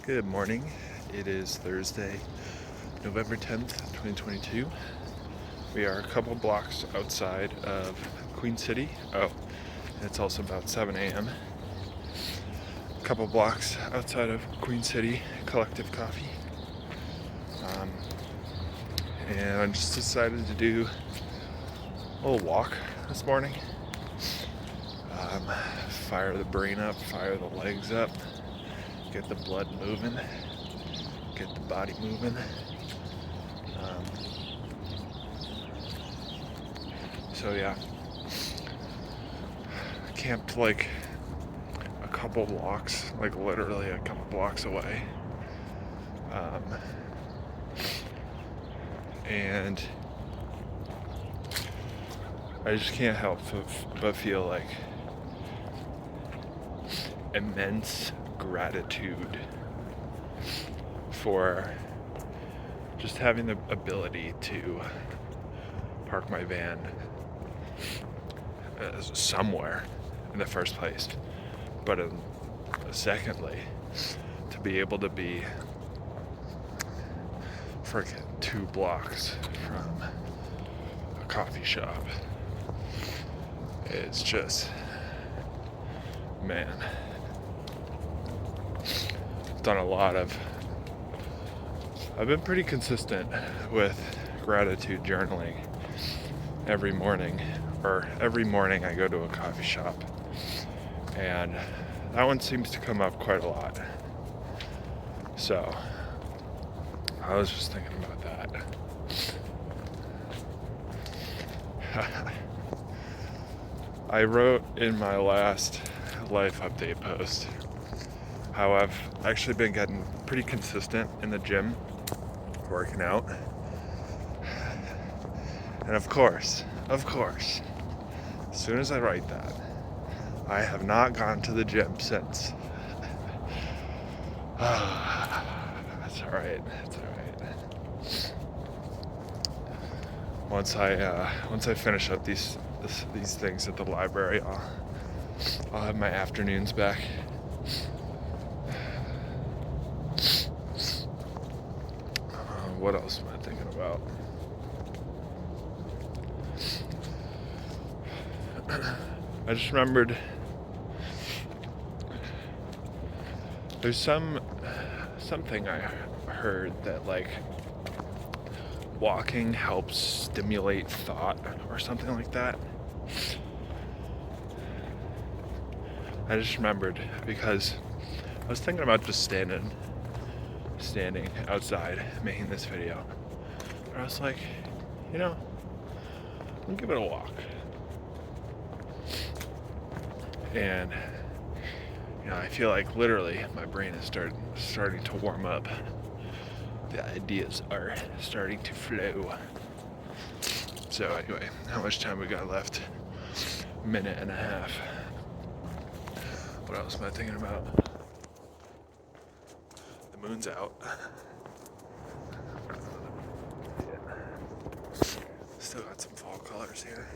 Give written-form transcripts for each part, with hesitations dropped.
Good morning. It is Thursday, November 10th, 2022. We are a couple blocks outside of Queen City. Oh, and it's also about 7 a.m. A couple blocks outside of Queen City, Collective Coffee. And I just decided to do a little walk this morning. Fire the brain up, fire the legs up, get the blood moving, get the body moving. So yeah, camped like a couple blocks, like literally a couple blocks away. And I just can't help but feel like immense gratitude for just having the ability to park my van somewhere in the first place, but secondly, to be able to be freaking 2 blocks from a coffee shop. It's just, man, I've been pretty consistent with gratitude journaling every morning I go to a coffee shop, and that one seems to come up quite a lot. So I was just thinking about that. I wrote in my last life update post how I've actually been getting pretty consistent in the gym, working out. And of course, as soon as I write that, I have not gone to the gym since. That's alright. Once I finish up these things at the library, I'll have my afternoons back. What else am I thinking about? I just remembered there's something I heard that like walking helps stimulate thought or something like that. I just remembered because I was thinking about just standing outside making this video. And I was like, I'll give it a walk. And I feel like literally my brain is starting to warm up. The ideas are starting to flow. So anyway, how much time we got left? A minute and a half. What else am I thinking about? The moon's out. Yeah. Still got some fall colors here.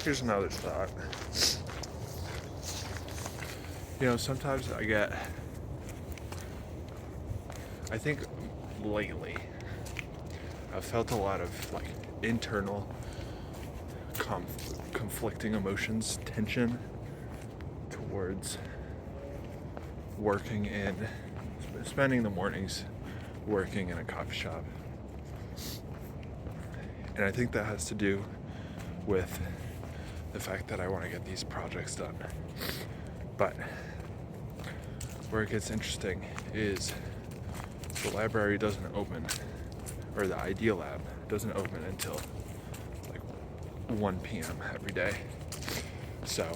Here's another thought. Sometimes I think lately, I've felt a lot of like internal conflicting emotions, tension towards spending the mornings working in a coffee shop. And I think that has to do with the fact that I want to get these projects done. But where it gets interesting is the library doesn't open, or the Idea Lab doesn't open until like 1 p.m. every day. So,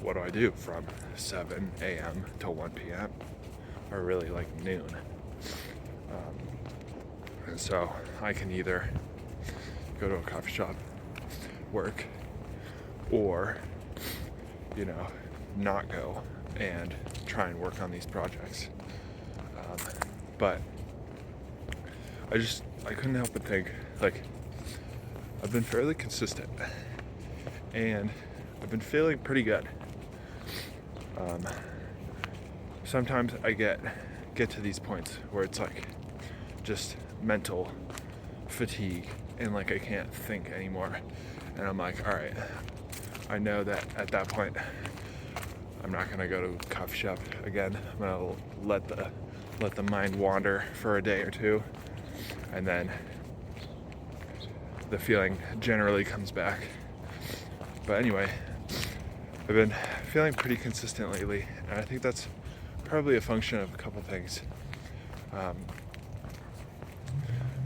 what do I do from 7 a.m. till 1 p.m. or really like noon? And so I can either go to a coffee shop, work, or not go and try and work on these projects. But I couldn't help but think, like, I've been fairly consistent and I've been feeling pretty good. Sometimes I get to these points where it's like just mental fatigue and like I can't think anymore, and I'm like, all right, I know that at that point I'm not gonna go to a coffee shop again. I'm gonna let the mind wander for a day or two, and then the feeling generally comes back. But anyway, I've been feeling pretty consistent lately, and I think that's probably a function of a couple things.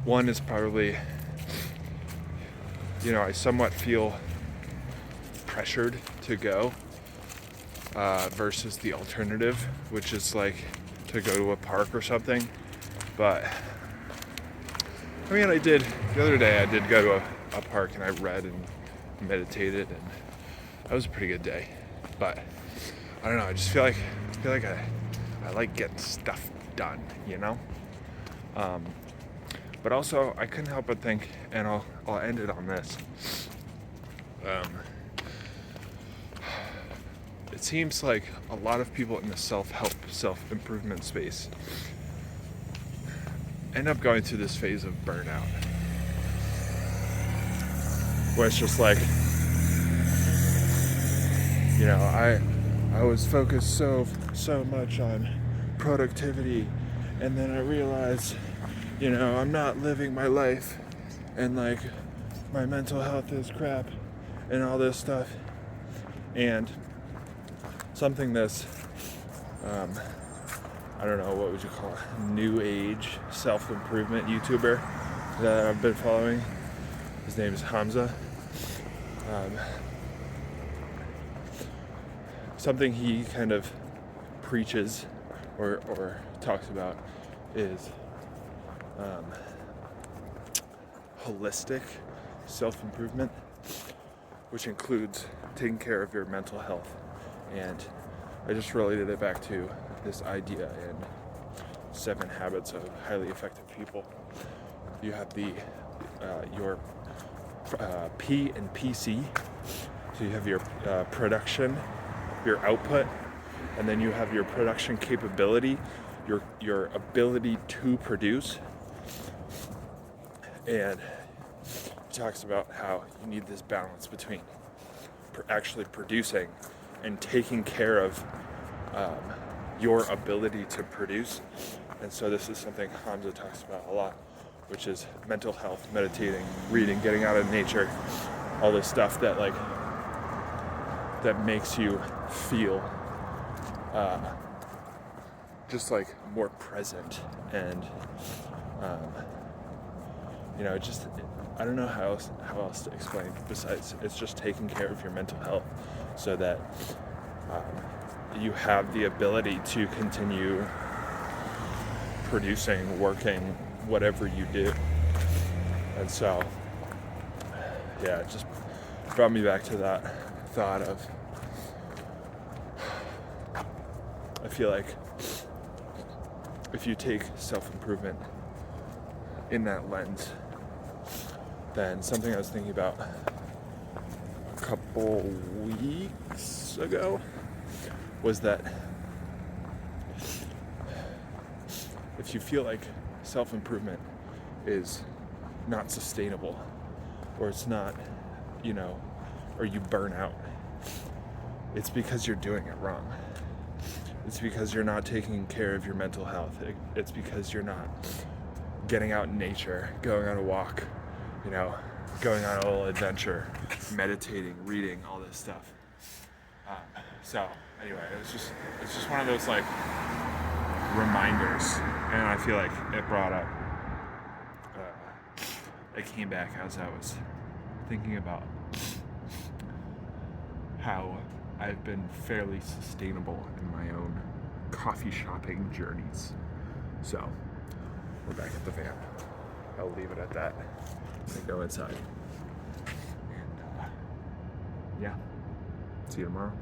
One is probably, I somewhat feel pressured to go versus the alternative, which is like to go to a park or something. But I mean, the other day I did go to a park and I read and meditated, and that was a pretty good day. But I don't know, I just feel like I like getting stuff done, But also, I couldn't help but think, and I'll end it on this. It seems like a lot of people in the self-help, self-improvement space end up going through this phase of burnout, where it's just like, I was focused so much on productivity, and then I realized, I'm not living my life, and like my mental health is crap and all this stuff. And something this I don't know, what would you call it, new age self-improvement YouTuber that I've been following, his name is Hamza. Something he kind of preaches or talks about is holistic self-improvement, which includes taking care of your mental health. And I just related it back to this idea in 7 Habits of Highly Effective People. You have your P and PC. So you have your production, your output, and then you have your production capability, your ability to produce. And he talks about how you need this balance between actually producing and taking care of your ability to produce. And so this is something Hamza talks about a lot, which is mental health, meditating, reading, getting out of nature, all this stuff that makes you feel just like more present. And I don't know how else to explain besides it's just taking care of your mental health so that you have the ability to continue producing, working, whatever you do. And so, yeah, it just brought me back to that thought of, I feel like if you take self-improvement in that lens, then something I was thinking about a couple weeks ago was that if you feel like self-improvement is not sustainable, or it's not, or you burn out, it's because you're doing it wrong. It's because you're not taking care of your mental health. It's because you're not getting out in nature, going on a walk, going on a little adventure, meditating, reading, all this stuff. So anyway, it's just one of those like reminders, and I feel like it brought up. It came back as I was thinking about how I've been fairly sustainable in my own coffee shopping journeys. So we're back at the van. I'll leave it at that and go inside. And yeah, see you tomorrow.